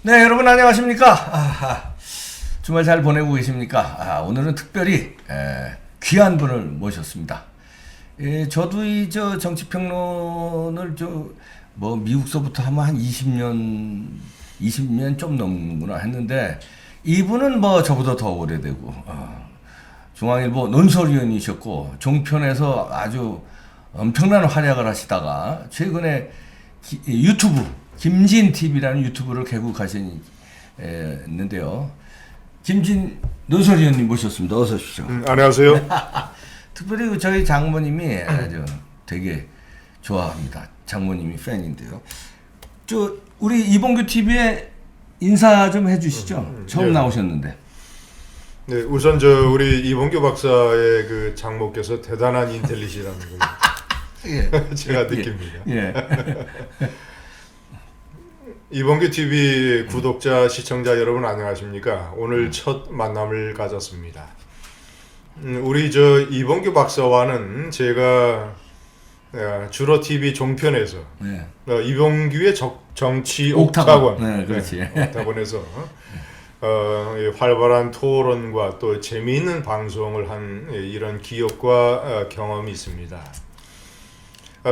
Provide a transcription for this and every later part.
네, 여러분 안녕하십니까? 주말 잘 보내고 계십니까? 오늘은 특별히 귀한 분을 모셨습니다. 저도 저 정치평론을 뭐 미국서부터 하면 한 20년 좀 넘는구나 했는데 이분은 뭐 저보다 더 오래되고 중앙일보 논설위원이셨고 종편에서 아주 엄청난 활약을 하시다가 최근에 유튜브 김진 TV라는 유튜브를 개국하셨는데요. 김진 논설위원님 모셨습니다. 어서 오십시오. 안녕하세요. 특별히 저희 장모님이 아주 되게 좋아합니다. 장모님이 팬인데요. 우리 이봉규 TV에 인사 좀 해주시죠. 처음 나오셨는데. 네, 우선 우리 이봉규 박사의 그 장모께서 대단한 인텔리시라는 걸 제가 느낍니다. 예. 이봉규 TV 구독자, 시청자 여러분 안녕하십니까? 오늘 첫 만남을 가졌습니다. 우리 이봉규 박사와는 제가 주로 TV 종편에서 이봉규의 정치 옥타곤, 네, 그렇지. 옥타곤에서 활발한 토론과 또 재미있는 방송을 한 이런 기억과 경험이 있습니다.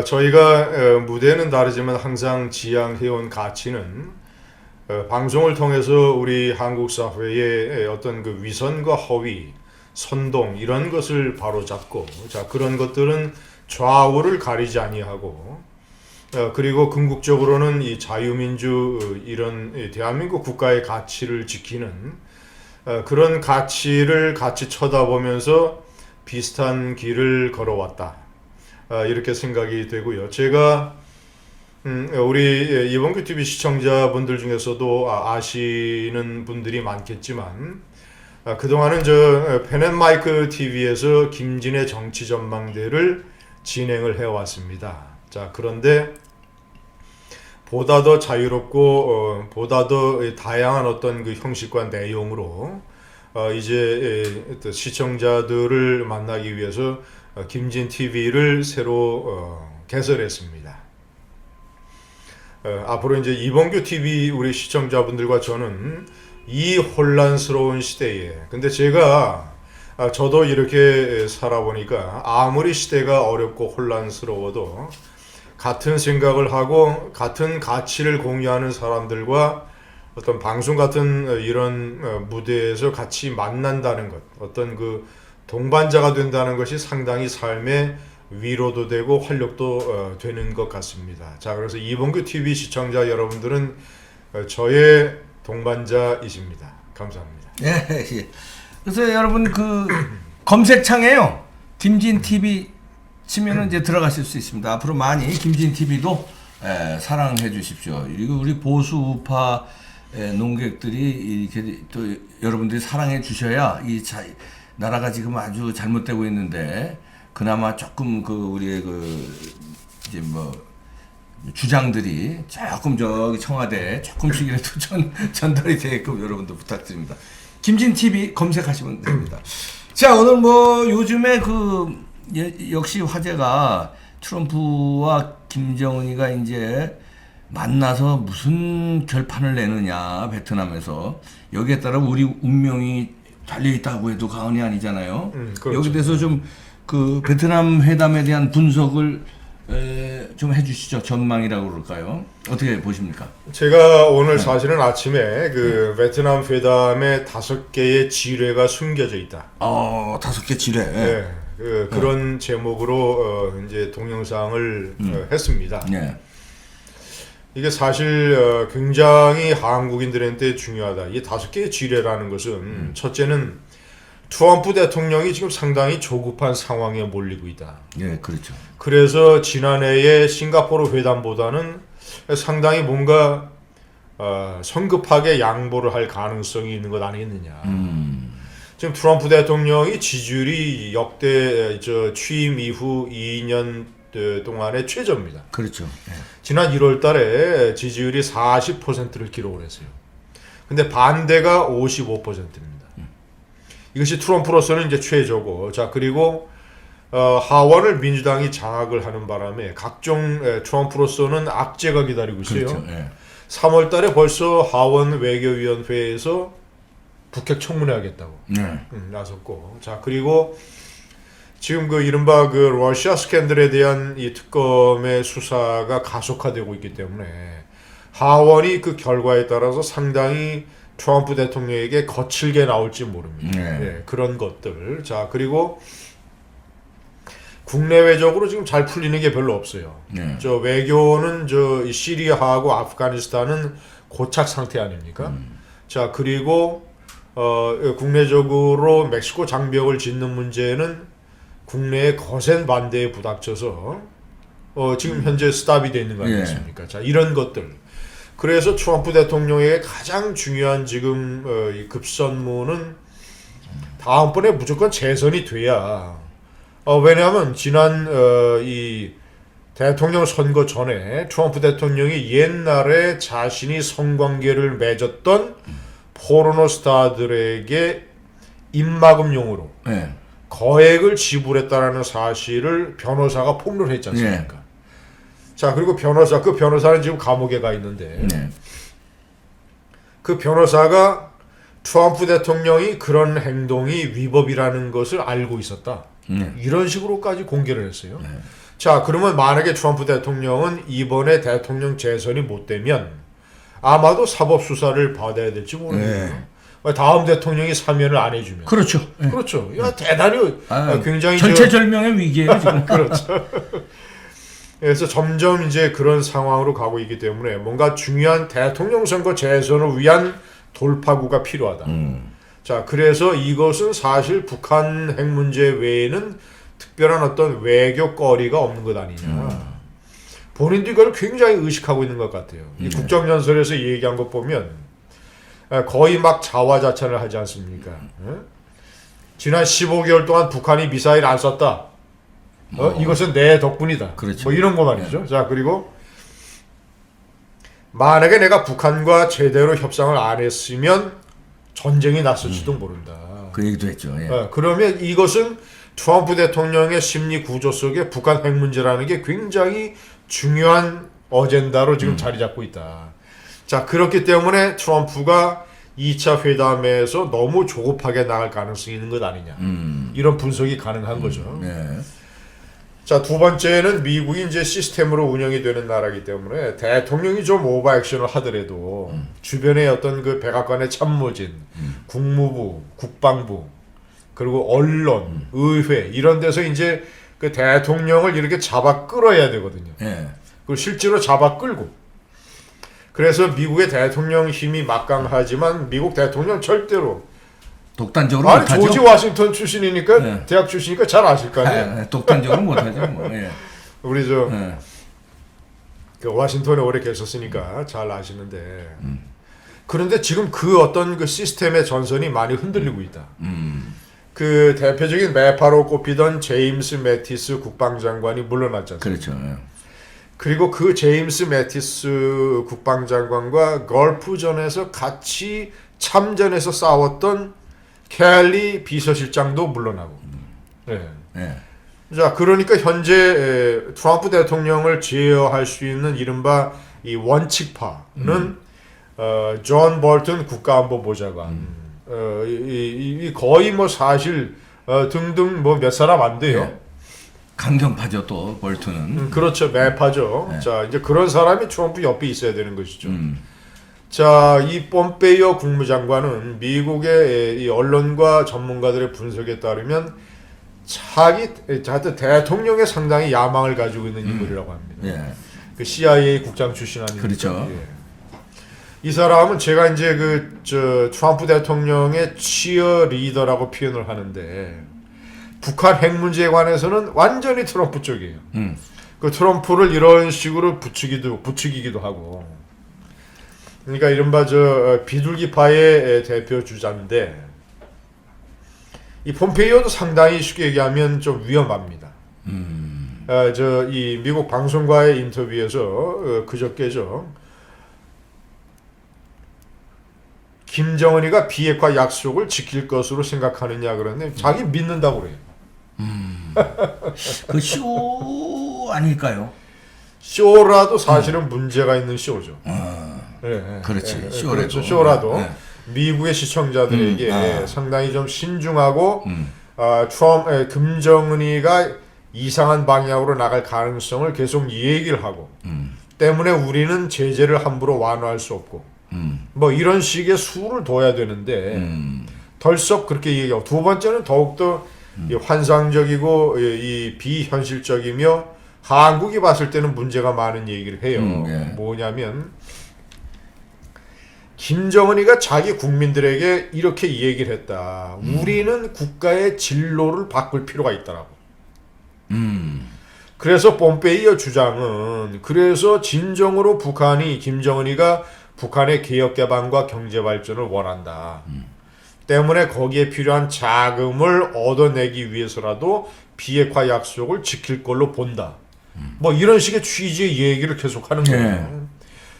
저희가 무대는 다르지만 항상 지향해온 가치는 방송을 통해서 우리 한국 사회의 어떤 그 위선과 허위, 선동 이런 것을 바로잡고 그런 것들은 좌우를 가리지 아니하고 그리고 궁극적으로는 이 자유민주 이런 대한민국 국가의 가치를 지키는 그런 가치를 같이 쳐다보면서 비슷한 길을 걸어왔다. 이렇게 생각이 되고요. 제가 우리 이봉규 TV 시청자분들 중에서도 아시는 분들이 많겠지만 그동안은 펜앤마이크 TV에서 김진의 정치 전망대를 진행을 해왔습니다. 그런데 보다 더 자유롭고 보다 더 다양한 어떤 그 형식과 내용으로 이제 시청자들을 만나기 위해서 김진 TV를 새로 개설했습니다. 앞으로 이제 이봉규 TV 우리 시청자분들과 저는 이 혼란스러운 시대에 근데 저도 이렇게 살아보니까 아무리 시대가 어렵고 혼란스러워도 같은 생각을 하고 같은 가치를 공유하는 사람들과 어떤 방송 같은 이런 무대에서 같이 만난다는 것, 어떤 그 동반자가 된다는 것이 상당히 삶의 위로도 되고 활력도 되는 것 같습니다. 그래서 이봉규 TV 시청자 여러분들은 저의 동반자이십니다. 감사합니다. 예. 그래서 여러분 그 검색창에요. 김진 TV 치면은 이제 들어가실 수 있습니다. 앞으로 많이 김진 TV도 사랑해 주십시오. 그리고 우리 보수 우파 농객들이 이렇게 또 여러분들이 사랑해 주셔야 나라가 지금 아주 잘못되고 있는데 그나마 조금 우리의 이제 뭐 주장들이 조금 저기 청와대에 조금씩이라도 전달이 되게끔 여러분들 부탁드립니다. 김진 TV 검색하시면 됩니다. 자, 오늘 뭐 요즘에 역시 화제가 트럼프와 김정은이가 이제 만나서 무슨 결판을 내느냐 베트남에서 여기에 따라 우리 운명이 달려있다고 해도 과언이 아니잖아요. 그렇죠. 여기 대해서 좀 베트남 회담에 대한 분석을 좀 해주시죠. 전망이라고 그럴까요? 어떻게 보십니까? 제가 오늘 사실은 아침에 베트남 회담에 5개의 지뢰가 숨겨져 있다. 5개 지뢰. 네, 그런 제목으로 이제 동영상을 했습니다. 네. 이게 사실 굉장히 한국인들한테 중요하다. 이 5개의 지뢰라는 것은 첫째는 트럼프 대통령이 지금 상당히 조급한 상황에 몰리고 있다. 예, 그렇죠. 그래서 지난해의 싱가포르 회담보다는 상당히 뭔가 성급하게 양보를 할 가능성이 있는 것 아니겠느냐. 지금 트럼프 대통령이 지지율이 역대 취임 이후 2년 동안의 최저입니다. 그렇죠. 예. 지난 1월 달에 지지율이 40%를 기록을 했어요. 근데 반대가 55%입니다. 이것이 트럼프로서는 이제 최저고, 그리고 하원을 민주당이 장악을 하는 바람에 각종 트럼프로서는 악재가 기다리고 있어요. 그렇죠. 예. 3월달에 벌써 하원 외교위원회에서 북핵 청문회하겠다고 네. 나섰고, 자 그리고 지금 그 이른바 그 러시아 스캔들에 대한 이 특검의 수사가 가속화되고 있기 때문에 하원이 그 결과에 따라서 상당히 트럼프 대통령에게 거칠게 나올지 모릅니다. 네. 예, 그런 것들. 자 그리고 국내외적으로 지금 잘 풀리는 게 별로 없어요. 네. 저 외교는 저 시리아하고 아프가니스탄은 고착 상태 아닙니까? 자 그리고 국내적으로 멕시코 장벽을 짓는 문제는 국내의 거센 반대에 부닥쳐서 지금 현재 스탑이 돼 있는 거 아니겠습니까? 자 이런 것들. 그래서 트럼프 대통령의 가장 중요한 지금 이 급선무는 다음번에 무조건 재선이 돼야. 왜냐하면 지난 이 대통령 선거 전에 트럼프 대통령이 옛날에 자신이 성관계를 맺었던 포르노 스타들에게 입막음용으로 네. 거액을 지불했다라는 사실을 변호사가 폭로를 했지 않습니까? 네. 자 그리고 그 변호사는 지금 감옥에 가 있는데 네. 그 변호사가 트럼프 대통령이 그런 행동이 위법이라는 것을 알고 있었다. 이런 식으로까지 공개를 했어요. 네. 자 그러면 만약에 트럼프 대통령은 이번에 대통령 재선이 못 되면 아마도 사법 수사를 받아야 될지 모르겠네요. 다음 대통령이 사면을 안 해주면. 그렇죠. 네. 그렇죠. 야 대단히 굉장히 절체절명의 위기예요 지금. 그렇죠. 그래서 점점 이제 그런 상황으로 가고 있기 때문에 뭔가 중요한 대통령 선거 재선을 위한 돌파구가 필요하다. 자, 그래서 이것은 사실 북한 핵 문제 외에는 특별한 어떤 외교거리가 없는 것 아니냐. 본인도 이걸 굉장히 의식하고 있는 것 같아요. 이 국정연설에서 얘기한 것 보면 거의 막 자화자찬을 하지 않습니까? 지난 15개월 동안 북한이 미사일 안 쐈다. 이것은 내 덕분이다. 그렇죠. 뭐 이런 거 말이죠. 자 그리고 만약에 내가 북한과 제대로 협상을 안 했으면 전쟁이 났을지도 모른다. 그 얘기도 했죠. 예. 그러면 이것은 트럼프 대통령의 심리 구조 속에 북한 핵 문제라는 게 굉장히 중요한 어젠다로 지금 자리 잡고 있다. 자 그렇기 때문에 트럼프가 2차 회담에서 너무 조급하게 나갈 가능성이 있는 것 아니냐. 이런 분석이 가능한 거죠. 네. 자, 두 번째는 미국이 이제 시스템으로 운영이 되는 나라이기 때문에 대통령이 좀 오버 액션을 하더라도 주변에 어떤 그 백악관의 참모진, 국무부, 국방부, 그리고 언론, 의회 이런 데서 이제 그 대통령을 이렇게 잡아 끌어야 되거든요. 예. 그리고 실제로 잡아 끌고. 그래서 미국의 대통령 힘이 막강하지만 미국 대통령 절대로 독단적으로 아니 못하죠. 조지 워싱턴 출신이니까 네. 대학 출신이니까 잘 아실 거 아니에요. 독단적으로 못하죠. 뭐. 예. 우리 저 예. 그 워싱턴에 오래 계셨으니까 잘 아시는데 그런데 지금 그 어떤 그 시스템의 전선이 많이 흔들리고 있다. 그 대표적인 매파로 꼽히던 제임스 매티스 국방장관이 물러났잖아요. 그렇죠. 예. 그리고 그 제임스 매티스 국방장관과 걸프전에서 같이 참전해서 싸웠던 켈리 비서실장도 물러나고. 네. 예. 자, 그러니까 현재 트럼프 대통령을 제어할 수 있는 이른바 이 원칙파는 존 볼튼 국가안보보좌관, 거의 뭐 사실 등등 뭐 몇 사람 안 돼요. 예. 강경파죠 또 볼튼은. 그렇죠, 매파죠. 네. 자, 이제 그런 사람이 트럼프 옆에 있어야 되는 것이죠. 자, 이 폼페이오 국무장관은 미국의 이 언론과 전문가들의 분석에 따르면 하여튼 대통령의 상당히 야망을 가지고 있는 인물이라고 합니다. 예. 그 CIA 국장 출신 아닙니까? 그렇죠. 예. 이 사람은 제가 이제 트럼프 대통령의 치어 리더라고 표현을 하는데 북한 핵 문제에 관해서는 완전히 트럼프 쪽이에요. 그 트럼프를 이런 식으로 부추기기도 하고. 그러니까 이른바 비둘기파의 대표 주자인데 이 폼페이오도 상당히 쉽게 얘기하면 좀 위험합니다. 이 미국 방송과의 인터뷰에서 그저께죠. 김정은이가 비핵화 약속을 지킬 것으로 생각하느냐 그러는데 자기 믿는다고 그래요. 그 쇼 아닐까요? 쇼라도 사실은 문제가 있는 쇼죠. 그렇지. 쇼라도. 그렇죠. 쇼라도 네. 미국의 시청자들에게 아. 상당히 좀 신중하고 김정은이가 이상한 방향으로 나갈 가능성을 계속 얘기를 하고 때문에 우리는 제재를 함부로 완화할 수 없고 뭐 이런 식의 수를 둬야 되는데 덜썩 그렇게 얘기하고 두 번째는 더욱더 이 환상적이고 이 비현실적이며 한국이 봤을 때는 문제가 많은 얘기를 해요. 예. 뭐냐면 김정은이가 자기 국민들에게 이렇게 얘기를 했다. 우리는 국가의 진로를 바꿀 필요가 있다라고. 그래서 폼페이오 주장은 그래서 진정으로 김정은이가 북한의 개혁 개방과 경제 발전을 원한다. 때문에 거기에 필요한 자금을 얻어내기 위해서라도 비핵화 약속을 지킬 걸로 본다. 뭐 이런 식의 취지의 얘기를 계속하는 거예요. 네.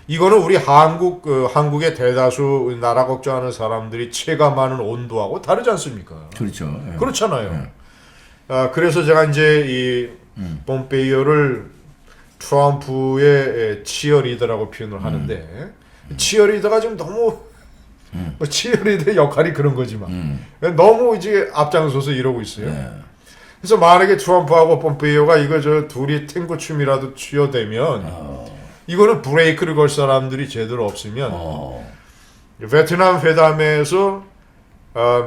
이거는 우리 한국의 대다수 나라 걱정하는 사람들이 체감하는 온도하고 다르지 않습니까? 그렇죠. 예. 그렇잖아요. 그래서 제가 이제 이 폼페이오를 트럼프의 치어리더라고 표현을 하는데 치어리더가 지금 너무 뭐 치어리더의 역할이 그런 거지만 너무 이제 앞장서서 이러고 있어요. 예. 그래서 만약에 트럼프하고 폼페이오가 이거 저 둘이 탱고 춤이라도 추어대면 이거는 브레이크를 걸 사람들이 제대로 없으면 베트남 회담에서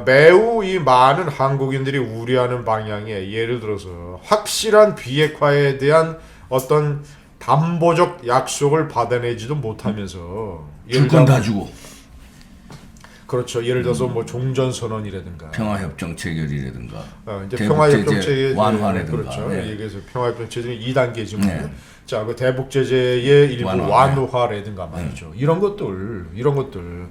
매우 이 많은 한국인들이 우려하는 방향에 예를 들어서 확실한 비핵화에 대한 어떤 담보적 약속을 받아내지도 못하면서 줄 건 다 주고 그렇죠. 예를 들어서 뭐 종전선언이라든가 평화협정 체결이라든가 이제 대북 평화협정 제재 체계 완화라든가. 그렇죠. 네. 얘기해서 평화협정 체제는 2단계지만 네. 자, 그 대북 제재의 일부 완화. 완화라든가 말이죠. 이런 것들.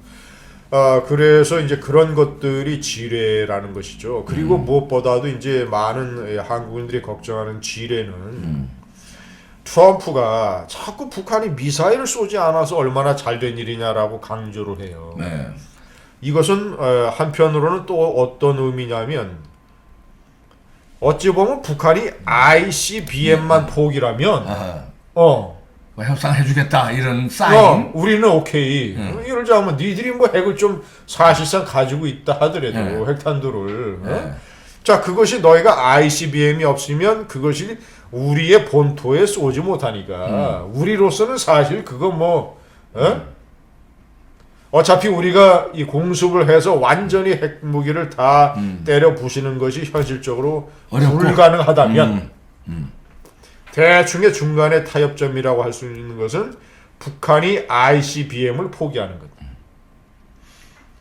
그래서 이제 그런 것들이 지뢰라는 것이죠. 그리고 무엇보다도 이제 많은 한국인들이 걱정하는 지뢰는 트럼프가 자꾸 북한이 미사일을 쏘지 않아서 얼마나 잘된 일이냐라고 강조를 해요. 네. 이것은 한편으로는 또 어떤 의미냐면 어찌 보면 북한이 ICBM만 포기라면 아하. 뭐 협상해주겠다 이런 사인. 우리는 오케이. 예를 들자면 니들이 뭐 핵을 좀 사실상 가지고 있다 하더라도 핵탄두를 자 그것이 너희가 ICBM이 없으면 그것이 우리의 본토에 쏘지 못하니까 우리로서는 사실 그거 뭐 어차피 우리가 이 공습을 해서 완전히 핵무기를 다 때려 부시는 것이 현실적으로 어렵고. 불가능하다면 대충의 중간의 타협점이라고 할 수 있는 것은 북한이 ICBM을 포기하는 것.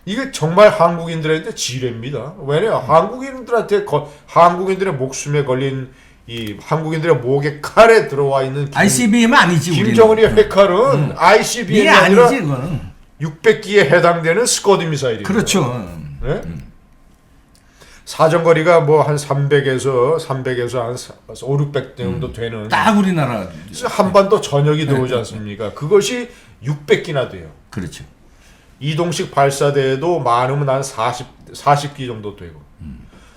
이게 정말 한국인들한테 지뢰입니다. 왜냐 한국인들한테 한국인들의 목숨에 걸린 이 한국인들의 목에 칼에 들어와 있는 ICBM은 아니지. 김정은의 핵칼은 ICBM이 이게 아니라 아니지 그거는. 600기에 해당되는 스커드 미사일이에요. 그렇죠. 네? 사정거리가 뭐 한 300에서 한 5, 600 정도 되는 딱 우리나라. 한반도 전역이 들어오지 않습니까? 그것이 600기나 돼요. 그렇죠. 이동식 발사대도 많으면 한 40기 정도 되고.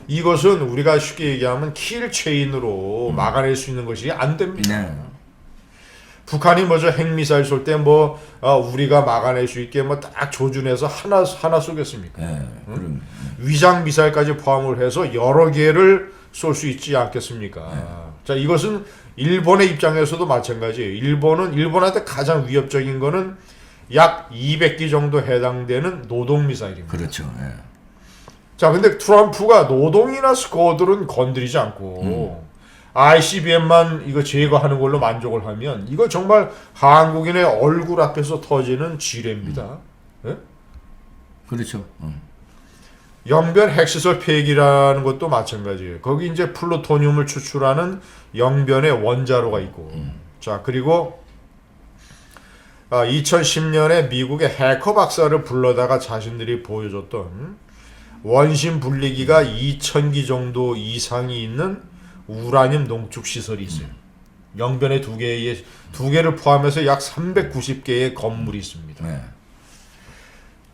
이것은 우리가 쉽게 얘기하면 킬 체인으로 막아낼 수 있는 것이 안 됩니다. 네. 북한이 먼저 핵미사일 쏠 때 뭐 우리가 막아낼 수 있게 뭐 딱 조준해서 하나 쏘겠습니까? 네. 그럼. 위장 미사일까지 포함을 해서 여러 개를 쏠 수 있지 않겠습니까? 자, 이것은 일본의 입장에서도 마찬가지예요. 일본한테 가장 위협적인 거는 약 200기 정도 해당되는 노동 미사일입니다. 그렇죠. 예. 자, 근데 트럼프가 노동이나 스쿼드는 건드리지 않고 ICBM만 이거 제거하는 걸로 만족을 하면 이거 정말 한국인의 얼굴 앞에서 터지는 지뢰입니다. 예? 그렇죠. 영변 핵시설 폐기라는 것도 마찬가지예요. 거기 이제 플루토늄을 추출하는 영변의 원자로가 있고, 자 그리고 2010년에 미국의 해커 박사를 불러다가 자신들이 보여줬던 원심 분리기가 2,000기 정도 이상이 있는 우라늄 농축 시설이 있어요. 영변에 두 개를 포함해서 약 390개의 건물이 있습니다. 네.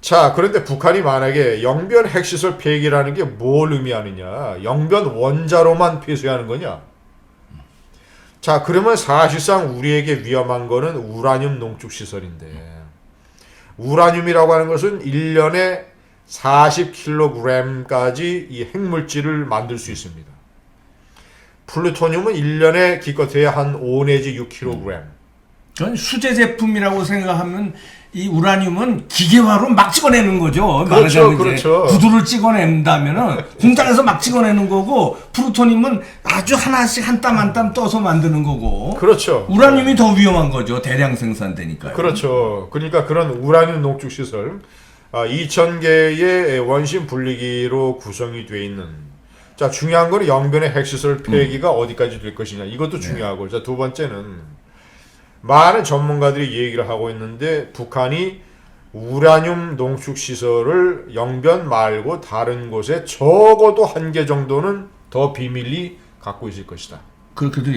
자, 그런데 북한이 만약에 영변 핵시설 폐기라는 게 뭘 의미하느냐? 영변 원자로만 폐쇄하는 거냐? 자, 그러면 사실상 우리에게 위험한 거는 우라늄 농축 시설인데 우라늄이라고 하는 것은 1년에 40kg까지 이 핵물질을 만들 수 있습니다. 플루토늄은 1년에 기껏해야 한 5 내지 6kg. 전 수제 제품이라고 생각하면 이 우라늄은 기계화로 막 찍어내는 거죠. 그렇죠, 말하자면 이제 그렇죠. 구두를 찍어낸다면은 공장에서 막 찍어내는 거고, 플루토늄은 아주 하나씩 한 땀 한 땀 떠서 만드는 거고. 그렇죠. 우라늄이 더 위험한 거죠. 대량 생산되니까요. 그렇죠. 그러니까 그런 우라늄 농축 시설 2,000개의 원심 분리기로 구성이 되어 있는. 자, 중요한 거는 영변의 핵시설 폐기가 어디까지 될 것이냐. 이것도 중요하고. 자, 두 번째는 많은 전문가들이 얘기를 하고 있는데 북한이 우라늄 농축 시설을 영변 말고 다른 곳에 적어도 1개 정도는 더 비밀리 갖고 있을 것이다. 그렇게도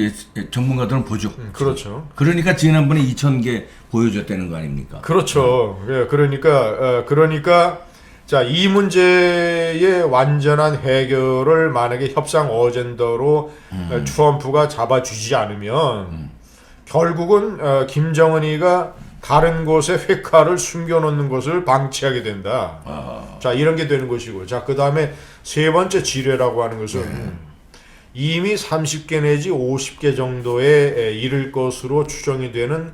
전문가들은 보죠. 그렇죠. 그러니까 지난번에 2,000개 보여줬다는 거 아닙니까? 그렇죠. 예, 그러니까 자, 이 문제의 완전한 해결을 만약에 협상 어젠더로 트럼프가 잡아주지 않으면 결국은 김정은이가 다른 곳에 회카를 숨겨놓는 것을 방치하게 된다. 자, 이런 게 되는 것이고. 자, 그 다음에 세 번째 지뢰라고 하는 것은 이미 30개 내지 50개 정도에 이를 것으로 추정이 되는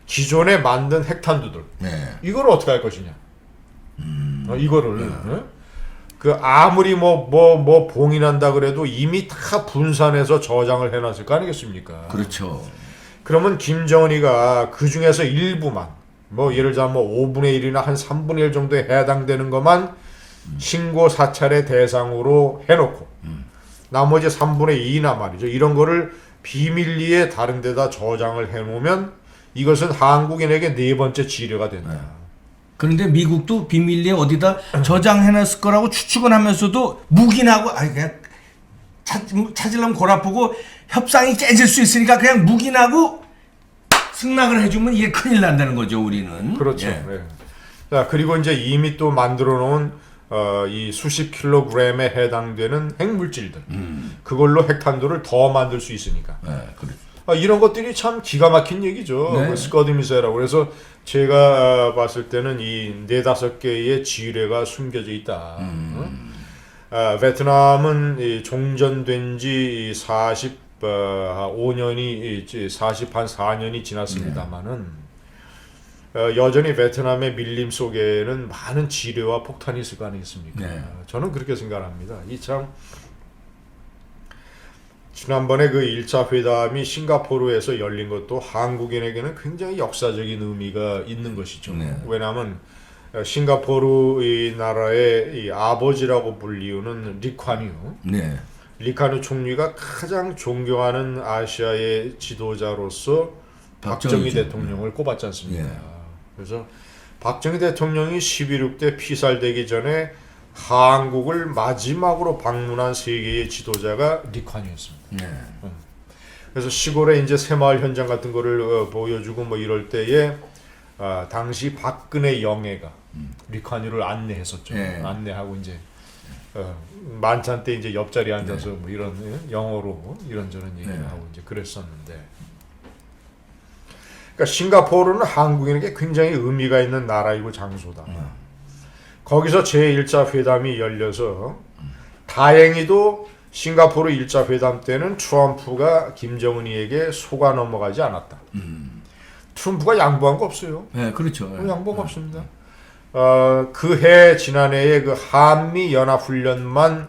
기존에 만든 핵탄두들. 이걸 어떻게 할 것이냐. 이거를. 그 아무리 뭐 봉인한다 그래도 이미 다 분산해서 저장을 해놨을 거 아니겠습니까? 그렇죠. 그러면 김정은이가 그 중에서 일부만, 뭐 예를 들면 뭐 5분의 1이나 한 3분의 1 정도에 해당되는 것만 신고 사찰의 대상으로 해놓고 나머지 3분의 2나 말이죠. 이런 거를 비밀리에 다른 데다 저장을 해놓으면 이것은 한국인에게 네 번째 지뢰가 된다. 그런데 미국도 비밀리에 어디다 저장해놨을 거라고 추측은 하면서도 묵인하고, 그냥 찾으려면 골 아프고 협상이 깨질 수 있으니까 그냥 묵인하고 승낙을 해주면 이게 큰일 난다는 거죠, 우리는. 그렇죠. 네. 자, 그리고 이제 이미 또 만들어 놓은 이 수십 킬로그램에 해당되는 핵물질들. 그걸로 핵탄두를 더 만들 수 있으니까. 그렇죠. 이런 것들이 참 기가 막힌 얘기죠. 그 스커드미사일이라고. 그래서 제가 봤을 때는 이 4-5개의 지뢰가 숨겨져 있다. 베트남은 이 종전된 지 45년이 4년이 지났습니다만은 여전히 베트남의 밀림 속에는 많은 지뢰와 폭탄이 있을 거 아니겠습니까? 저는 그렇게 생각합니다. 이 참 지난번에 그 1차 회담이 싱가포르에서 열린 것도 한국인에게는 굉장히 역사적인 의미가 있는 것이죠. 왜냐하면 싱가포르 이 나라의 이 아버지라고 불리우는 리콴유. 리콴유 총리가 가장 존경하는 아시아의 지도자로서 박정희 대통령을 꼽았지 않습니까? 그래서 박정희 대통령이 11.6대 피살되기 전에 한국을 마지막으로 방문한 세계의 지도자가 리콴유였습니다. 그래서 시골에 이제 새마을 현장 같은 거를 보여주고 뭐 이럴 때에 당시 박근혜 영예가 리콴유를 안내했었죠. 안내하고 이제 만찬 때 이제 옆자리에 앉아서 뭐 이런 영어로 이런저런 얘기를 하고 이제 그랬었는데, 그러니까 싱가포르는 한국인에게 굉장히 의미가 있는 나라이고 장소다. 거기서 제1차 회담이 열려서 다행히도 싱가포르 1차 회담 때는 트럼프가 김정은이에게 속아 넘어가지 않았다. 트럼프가 양보한 거 없어요. 그렇죠. 양보가 없습니다. 그 해 지난해에 그 한미 연합 훈련만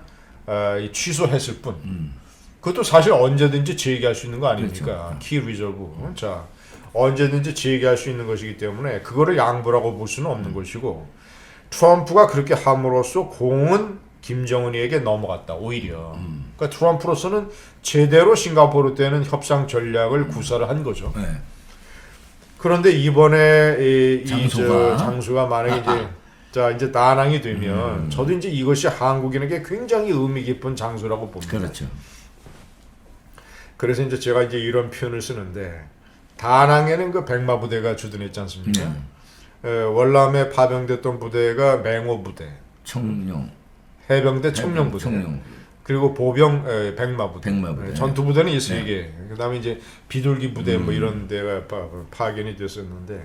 취소했을 뿐. 그것도 사실 언제든지 재개할 수 있는 거 아닙니까? 키 리저브. 자, 언제든지 재개할 수 있는 것이기 때문에 그거를 양보라고 볼 수는 없는 것이고, 트럼프가 그렇게 함으로써 공은 김정은이에게 넘어갔다. 오히려. 그러니까 트럼프로서는 제대로 싱가포르 때는 협상 전략을 구사를 한 거죠. 그런데 이번에 장수가 만약에 이제 다낭이 되면 저도 이제 이것이 한국인에게 굉장히 의미 깊은 장소라고 봅니다. 그렇죠. 그래서 이제 제가 이제 이런 표현을 쓰는데, 다낭에는 그 백마 부대가 주둔했지 않습니까? 월남에 파병됐던 부대가 맹호 부대, 청룡, 해병대 청룡 부대, 그리고 보병 백마 부대. 전투 부대는 이 세 개. 그다음에 이제 비둘기 부대 뭐 이런 데가 파견이 됐었는데,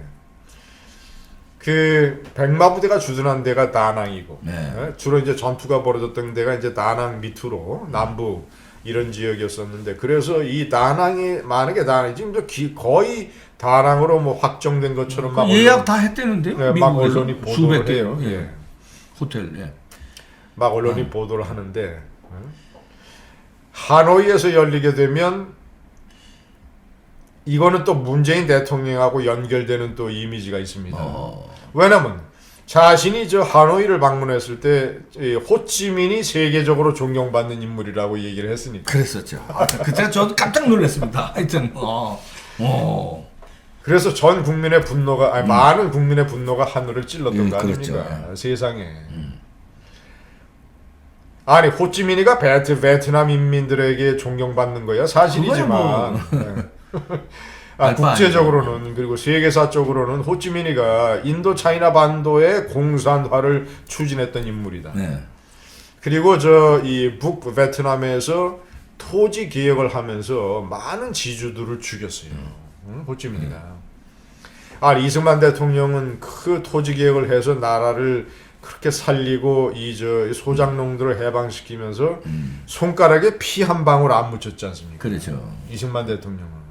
그 백마 부대가 주둔한 데가 다낭이고 네. 주로 이제 전투가 벌어졌던 데가 이제 다낭 밑으로 남부 이런 지역이었었는데 그래서 이 다낭이 만약에 다낭이 지금 거의 다낭으로 뭐 확정된 것처럼 막 예약 다 했대는데요. 네, 막 미국에서 언론이 보도를 수백 개 해요. 예. 호텔. 예. 막 언론이 보도를 하는데 하노이에서 열리게 되면 이거는 또 문재인 대통령하고 연결되는 또 이미지가 있습니다. 왜냐면 자신이 저 하노이를 방문했을 때 호치민이 세계적으로 존경받는 인물이라고 얘기를 했으니까. 그랬었죠. 그때 저도 깜짝 놀랐습니다. 하여튼 그래서 전 국민의 분노가 많은 국민의 분노가 하늘을 찔렀던 거 그렇죠. 아닙니까? 세상에. 아니 호치민이가 베트남 인민들에게 존경받는 거야 사실이지만 국제적으로는 그리고 세계사적으로는 호치민이가 인도 차이나 반도의 공산화를 추진했던 인물이다. 네. 그리고 저 이 북베트남에서 토지 개혁을 하면서 많은 지주들을 죽였어요. 호치민이가. 이승만 대통령은 그 토지 개혁을 해서 나라를 그렇게 살리고 이 소작농들을 해방시키면서 손가락에 피 한 방울 안 묻혔지 않습니까? 그렇죠. 이승만 대통령은.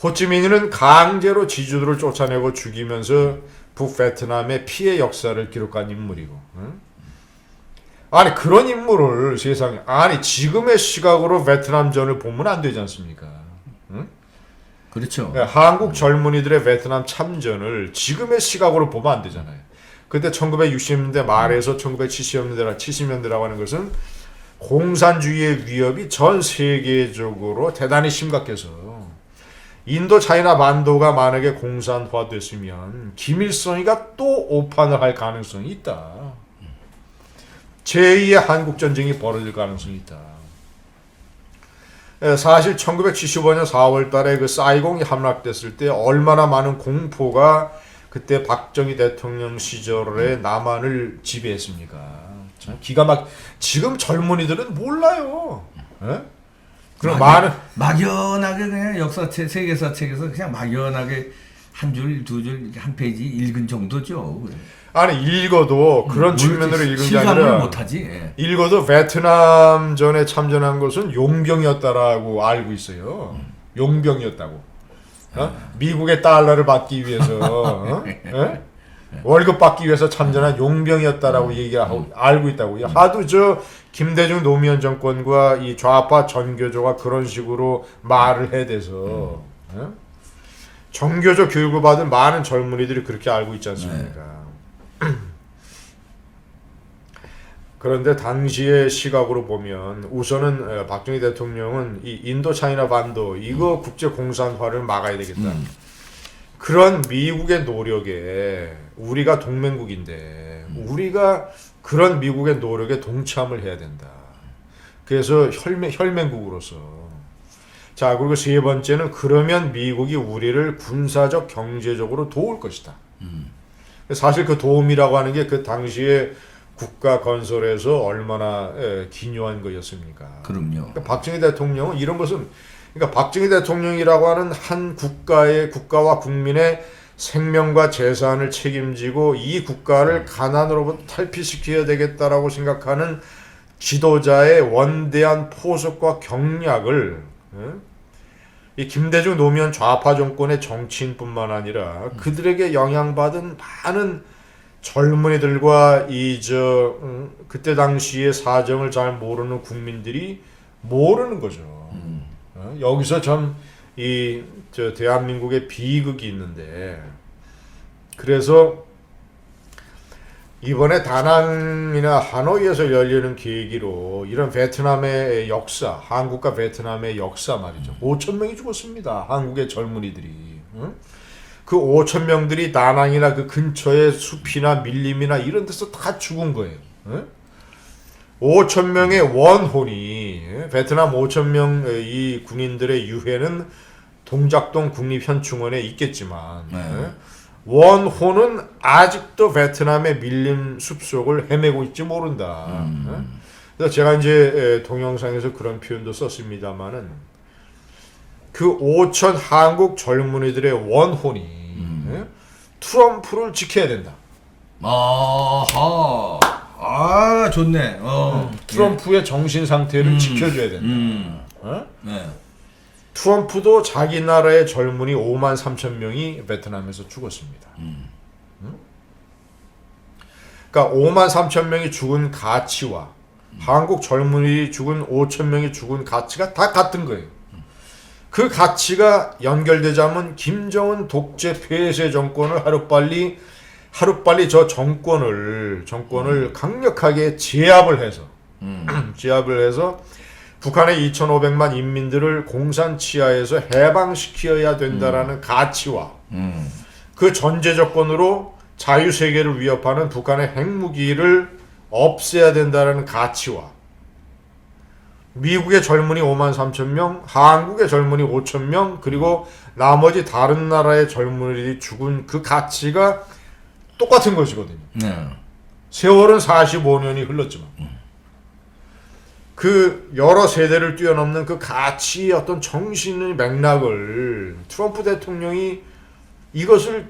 호치민은 강제로 지주들을 쫓아내고 죽이면서 북베트남의 피해 역사를 기록한 인물이고. 아니 그런 인물을 세상에 지금의 시각으로 베트남전을 보면 안 되지 않습니까? 그렇죠. 한국 젊은이들의 베트남 참전을 지금의 시각으로 보면 안 되잖아요. 그때 1960년대 말에서 1970년대라고 하는 것은 공산주의의 위협이 전 세계적으로 대단히 심각해서 인도 차이나 반도가 만약에 공산화됐으면 김일성이가 또 오판을 할 가능성이 있다. 제2의 한국전쟁이 벌어질 가능성이 있다. 사실 1975년 4월 달에 그 사이공이 함락됐을 때 얼마나 많은 공포가 그때 박정희 대통령 시절에 남한을 지배했습니까? 참 기가 지금 젊은이들은 몰라요. 그럼 막연하게 그냥 역사책 세계사책에서 그냥 막연하게 한 줄, 두 줄, 한 페이지 읽은 정도죠. 읽어도 그런 측면으로 읽은 게 실감을 아니라 못하지. 예. 읽어도 베트남전에 참전한 것은 용병이었다라고 알고 있어요. 용병이었다고. 미국의 달러를 받기 위해서 월급 받기 위해서 참전한 용병이었다라고 얘기하고 알고 있다고요. 하도 김대중 노무현 정권과 이 좌파 전교조가 그런 식으로 말을 해대서 정교조 교육을 받은 많은 젊은이들이 그렇게 알고 있지 않습니까? 그런데 당시의 시각으로 보면 우선은 박정희 대통령은 이 인도 차이나 반도 이거 국제 공산화를 막아야 되겠다. 그런 미국의 노력에 우리가 동맹국인데 우리가 그런 미국의 노력에 동참을 해야 된다. 그래서 혈맹국으로서 자 그리고 세 번째는 그러면 미국이 우리를 군사적 경제적으로 도울 것이다. 사실 그 도움이라고 하는 게 그 당시에 국가 건설에서 얼마나 기묘한 거였습니까? 그럼요. 그러니까 박정희 대통령은 이런 것은 그러니까 박정희 대통령이라고 하는 한 국가와 국민의 생명과 재산을 책임지고 이 국가를 가난으로부터 탈피시켜야 되겠다라고 생각하는 지도자의 원대한 포석과 경략을 이 김대중 노무현 좌파 정권의 정치인뿐만 아니라 그들에게 영향받은 많은 젊은이들과 그때 당시의 사정을 잘 모르는 국민들이 모르는 거죠. 여기서 대한민국의 비극이 있는데 그래서 이번에 다낭이나 하노이에서 열리는 계기로 이런 베트남의 역사, 한국과 베트남의 역사 말이죠. 5,000명이 죽었습니다. 한국의 젊은이들이. 그 5,000명들이 다낭이나 그 근처의 숲이나 밀림이나 이런 데서 다 죽은 거예요. 5,000명의 원혼이 베트남 5,000명 이 군인들의 유해는 동작동 국립현충원에 있겠지만 원혼은 아직도 베트남의 밀림 숲속을 헤매고 있지 모른다. 그래서 제가 이제 동영상에서 그런 표현도 썼습니다만은 그 5,000 한국 젊은이들의 원혼이 트럼프를 지켜야 된다. 아하. 아, 좋네. 트럼프의 정신 상태를 지켜줘야 된다. 어? 네. 트럼프도 자기 나라의 젊은이 5만 3천 명이 베트남에서 죽었습니다. 그러니까 5만 3천 명이 죽은 가치와 한국 젊은이 죽은 5천 명이 죽은 가치가 다 같은 거예요. 그 가치가 연결되자면 김정은 독재 폐쇄 정권을 하루빨리 저 정권을 강력하게 제압을 해서 북한의 2,500만 인민들을 공산 치하에서 해방시켜야 된다라는 가치와 그 전제 조건으로 자유세계를 위협하는 북한의 핵무기를 없애야 된다는 가치와 미국의 젊은이 5만 3천 명, 한국의 젊은이 5천 명, 그리고 나머지 다른 나라의 젊은이들이 죽은 그 가치가 똑같은 것이거든요. 네. 세월은 45년이 흘렀지만 그 여러 세대를 뛰어넘는 그 가치의 어떤 정신의 맥락을 트럼프 대통령이 이것을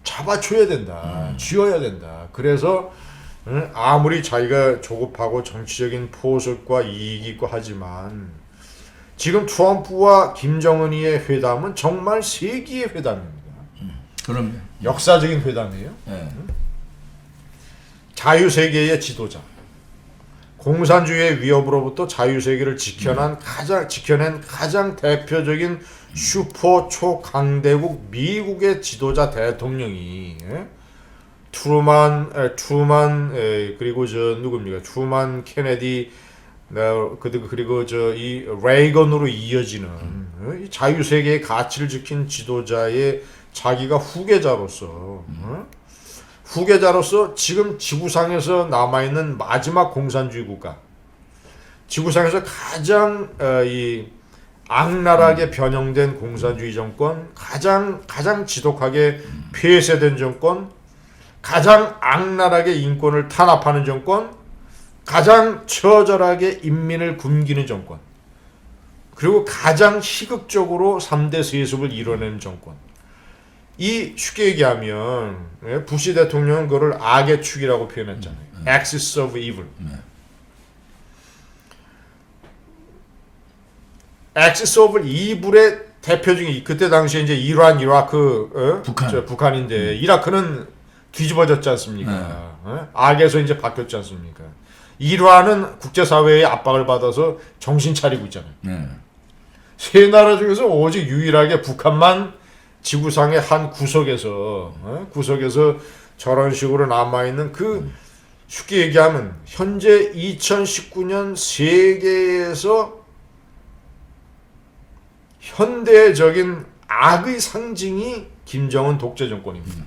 잡아줘야 된다. 쥐어야 된다. 그래서 아무리 자기가 조급하고 정치적인 포석과 이익이 있고 하지만 지금 트럼프와 김정은이의 회담은 정말 세기의 회담입니다. 그럼요. 역사적인 회담이에요. 네. 자유세계의 지도자, 공산주의의 위협으로부터 자유세계를 지켜낸 가장 대표적인 슈퍼 초강대국 미국의 지도자 대통령이 트루만 그리고 누굽니까? 트루만 케네디 그리고 이 레이건으로 이어지는 이 자유세계의 가치를 지킨 지도자의 자기가 후계자로서 지금 지구상에서 남아있는 마지막 공산주의 국가, 지구상에서 가장 이 악랄하게 변형된 공산주의 정권, 가장 지독하게 폐쇄된 정권, 가장 악랄하게 인권을 탄압하는 정권, 가장 처절하게 인민을 굶기는 정권, 그리고 가장 희극적으로 3대 세습을 이뤄내는 정권. 이 쉽게 얘기하면 부시 대통령은 그걸 악의 축이라고 표현했잖아요. Axis of Evil. Axis of Evil의 대표적인 그때 당시에 이제 이란, 이라크, 북한인데 이라크는 뒤집어졌지 않습니까? 악에서 이제 바뀌었지 않습니까? 이란은 국제사회의 압박을 받아서 정신 차리고 있잖아요. 세 나라 중에서 오직 유일하게 북한만 지구상의 한 구석에서 저런 식으로 남아있는 그 쉽게 얘기하면 현재 2019년 세계에서 현대적인 악의 상징이 김정은 독재 정권입니다.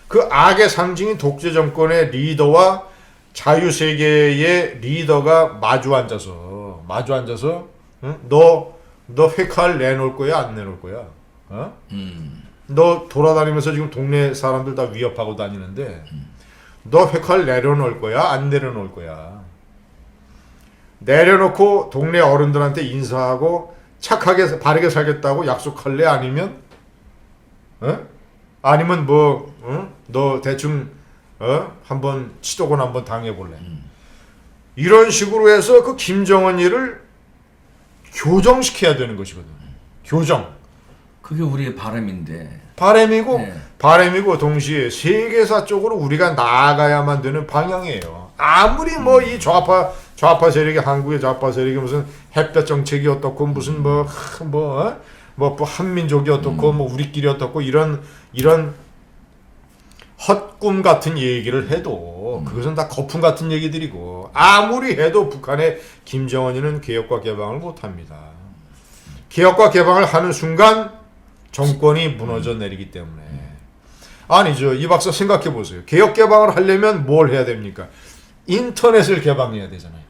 그 악의 상징인 독재 정권의 리더와 자유세계의 리더가 마주 앉아서 너 회칼 내놓을 거야 안 내놓을 거야? 너 돌아다니면서 지금 동네 사람들 다 위협하고 다니는데 너 회칼 내려놓을 거야 안 내려놓을 거야? 내려놓고 동네 어른들한테 인사하고 착하게 바르게 살겠다고 약속할래? 아니면 너 대충 한번 치도곤 한번 당해볼래? 이런 식으로 해서 그 김정은이를 교정시켜야 되는 것이거든. 교정. 그게 우리의 바람인데. 바람이고 동시에 세계사 쪽으로 우리가 나아가야만 되는 방향이에요. 아무리 이 좌파 세력이 한국의 좌파 세력이 무슨 햇볕 정책이 어떻고 무슨 한민족이 어떻고 우리끼리 어떻고 이런 헛꿈 같은 얘기를 해도 그것은 다 거품 같은 얘기들이고 아무리 해도 북한의 김정은이는 개혁과 개방을 못합니다. 개혁과 개방을 하는 순간 정권이 무너져 내리기 때문에 아니죠. 이 박사 생각해 보세요. 개혁 개방을 하려면 뭘 해야 됩니까? 인터넷을 개방해야 되잖아요.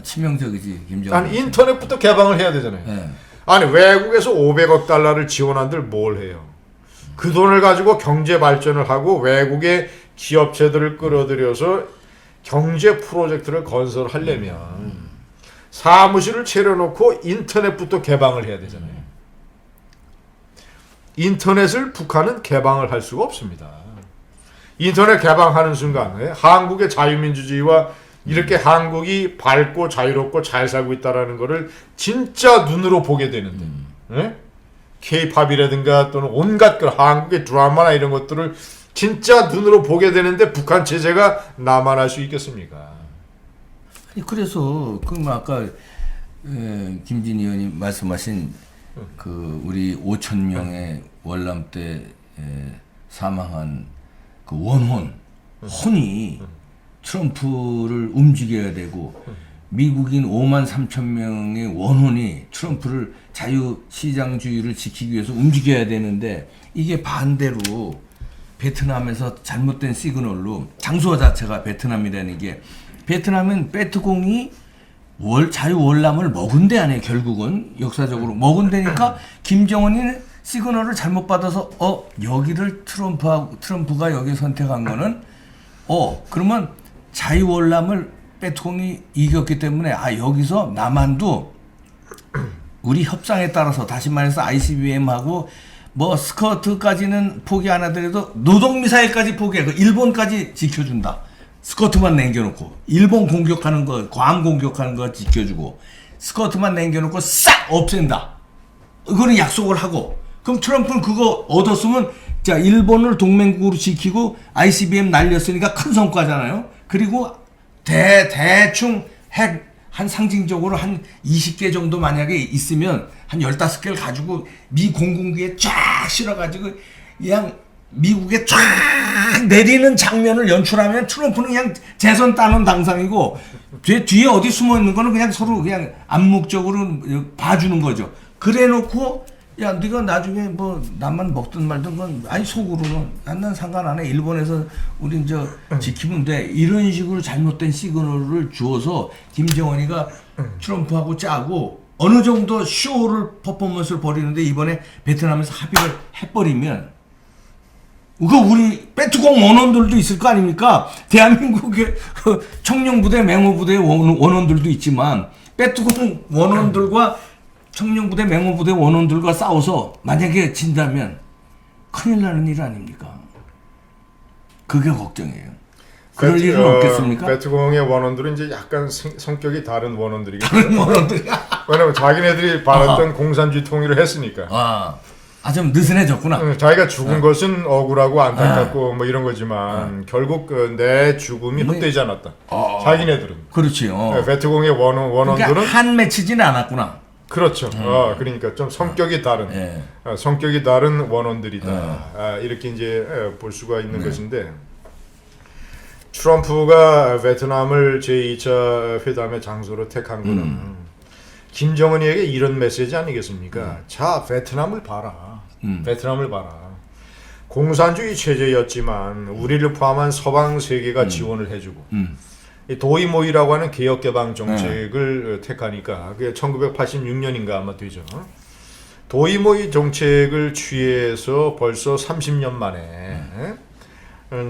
치명적이지 김정은. 아니 인터넷부터 개방을 해야 되잖아요. 아니 외국에서 500억 달러를 지원한들 뭘 해요? 그 돈을 가지고 경제 발전을 하고 외국의 기업체들을 끌어들여서 경제 프로젝트를 건설하려면 사무실을 차려놓고 인터넷부터 개방을 해야 되잖아요. 인터넷을 북한은 개방을 할 수가 없습니다. 인터넷 개방하는 순간 한국의 자유민주주의와 이렇게 한국이 밝고 자유롭고 잘 살고 있다라는 거를 진짜 눈으로 보게 되는데 K-팝이라든가 또는 온갖 그 한국의 드라마나 이런 것들을 진짜 눈으로 보게 되는데 북한 제재가 나만할 수 있겠습니까? 아니, 그래서 그 아까 김진 의원님 말씀하신 그 우리 5천 명의 월남 때 사망한 그 혼이 트럼프를 움직여야 되고 미국인 5만 3천 명의 원혼이 트럼프를 자유시장주의를 지키기 위해서 움직여야 되는데 이게 반대로 베트남에서 잘못된 시그널로 장소 자체가 베트남이라는 게 베트남은 베트공이 자유월남을 먹은 데 안에 결국은 역사적으로 먹은 데니까 김정은이 시그널을 잘못 받아서 여기를 트럼프가 여기 선택한 거는 그러면 자유월남을 베트공이 이겼기 때문에 여기서 남한도 우리 협상에 따라서 다시 말해서 ICBM하고 뭐 스커트까지는 포기 안 하더라도 노동미사일까지 포기해. 일본까지 지켜준다. 스커트만 남겨놓고 일본 공격하는 거, 괌 공격하는 거 지켜주고 스커트만 남겨놓고 싹 없앤다. 이거는 약속을 하고 그럼 트럼프는 그거 얻었으면 자 일본을 동맹국으로 지키고 ICBM 날렸으니까 큰 성과잖아요. 그리고 대충 핵 한 상징적으로 한 20개 정도 만약에 있으면 한 15개를 가지고 미 공군기에 쫙 실어가지고 그냥 미국에 쫙 내리는 장면을 연출하면 트럼프는 그냥 재선 따는 당상이고 뒤에 어디 숨어 있는 거는 그냥 서로 그냥 암묵적으로 봐주는 거죠. 그래 놓고 야 네가 나중에 뭐 남만 먹든 말든 건 아니 속으로는 난 상관 안 해. 일본에서 우린 지키면 돼. 이런 식으로 잘못된 시그널을 주어서 김정은이가 트럼프하고 짜고 어느 정도 쇼를 퍼포먼스를 벌이는데 이번에 베트남에서 합의를 해버리면 우리 베트공 원원들도 있을 거 아닙니까? 대한민국의 청룡부대 맹호부대 원원들도 있지만 베트공 원원들과 청룡부대 맹호부대 원원들과 싸워서 만약에 진다면 큰일 나는 일 아닙니까? 그게 걱정이에요. 그럴 일은 없겠습니까? 베트공의 원원들은 이제 약간 성격이 다른 원원들이겠죠. 다른 원원들이 왜냐면 자기네들이 바랐던 공산주의 통일을 했으니까. 좀 느슨해졌구나. 자기가 죽은 것은 억울하고 안타깝고 뭐 이런 거지만 결국 내 죽음이 헛되지 않았다. 자기네들은. 그렇지. 베트공의 원원들은 그러니까 한 맺히지는 않았구나. 그렇죠. 그러니까 좀 성격이 다른 성격이 다른 원원들이다. 이렇게 이제 볼 수가 있는 것인데 트럼프가 베트남을 제2차 회담의 장소로 택한 거는 김정은이에게 이런 메시지 아니겠습니까? 자, 베트남을 봐라. 베트남을 봐라. 공산주의 체제였지만 우리를 포함한 서방 세계가 지원을 해주고 이 도이모이라고 하는 개혁개방 정책을 택하니까 그게 1986년인가 아마 되죠. 도이모이 정책을 취해서 벌써 30년 만에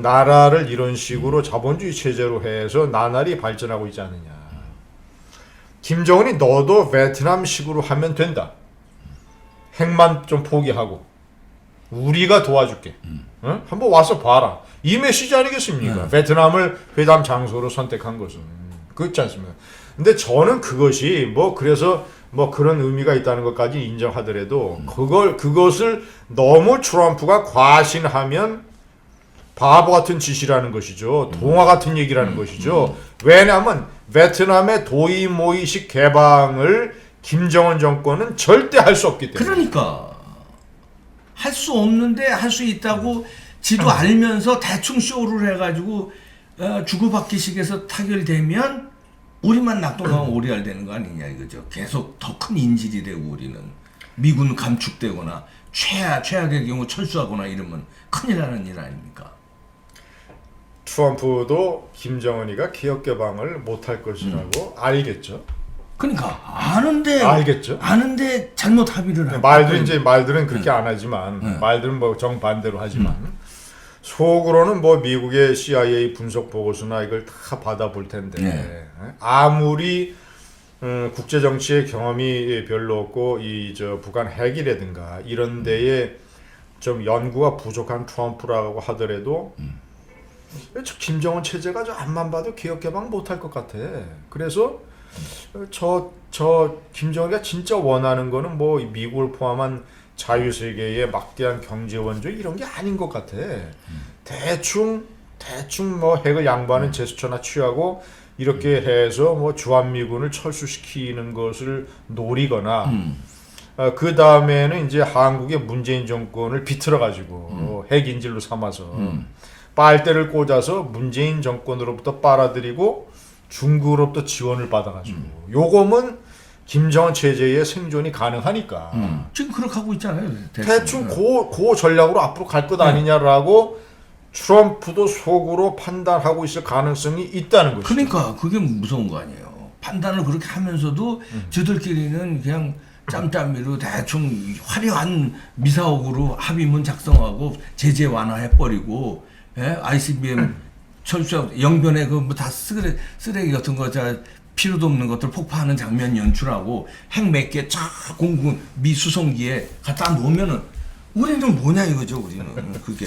나라를 이런 식으로 자본주의 체제로 해서 나날이 발전하고 있지 않느냐. 김정은이 너도 베트남식으로 하면 된다. 핵만 좀 포기하고 우리가 도와줄게. 한번 와서 봐라. 이 메시지 아니겠습니까? 베트남을 회담 장소로 선택한 것은 그렇지 않습니까? 근데 저는 그것이 그래서 그런 의미가 있다는 것까지 인정하더라도 그것을 너무 트럼프가 과신하면 바보 같은 짓이라는 것이죠. 동화 같은 얘기라는 것이죠. 왜냐하면 베트남의 도이모이식 개방을 김정은 정권은 절대 할 수 없기 때문에. 그러니까 할 수 없는데 할 수 있다고 지도 알면서 대충 쇼를 해가지고 주고받기식에서 타결되면 우리만 낙동강은 오리알 되는 거 아니냐 이거죠. 계속 더 큰 인질이 되고 우리는 미군 감축되거나 최악의 경우 철수하거나 이러면 큰일 나는 일 아닙니까? 트럼프도 김정은이가 개혁개방을 못할 것이라고 알겠죠. 그러니까 아는데 알겠죠. 아는데 잘못 합의를 하고 말들은 그렇게 안 하지만 말들은 정반대로 하지만 속으로는 미국의 CIA 분석 보고서나 이걸 다 받아볼 텐데 아무리 국제 정치의 경험이 별로 없고 북한 핵이라든가 이런 데에 좀 연구가 부족한 트럼프라고 하더라도 저 김정은 체제가 저 앞만 봐도 개혁 개방 못할 것 같아. 그래서 저 김정은이가 진짜 원하는 거는 뭐 미국을 포함한 자유세계의 막대한 경제 원조 이런 게 아닌 것 같아. 대충 뭐 핵을 양보하는 제스처나 취하고 이렇게 해서 뭐 주한미군을 철수시키는 것을 노리거나 그 다음에는 이제 한국의 문재인 정권을 비틀어 가지고 핵 인질로 삼아서 빨대를 꽂아서 문재인 정권으로부터 빨아들이고 중국으로부터 지원을 받아가지고 요거면 김정은 체제의 생존이 가능하니까 지금 그렇게 하고 있잖아요. 대충 그 전략으로 앞으로 갈 것 아니냐라고 트럼프도 속으로 판단하고 있을 가능성이 있다는 것이죠. 그러니까 그게 무서운 거 아니에요. 판단을 그렇게 하면서도 저들끼리는 그냥 짬짬이로 대충 화려한 미사옥으로 합의문 작성하고 제재 완화해버리고 ICBM 철수 영변에 그 뭐 다 쓰레기 같은 거 필요도 없는 것들 폭파하는 장면 연출하고 핵 몇 개 쫙 공군 미 수송기에 갖다 놓으면은 우리는 뭐냐 이거죠. 우리는 그게.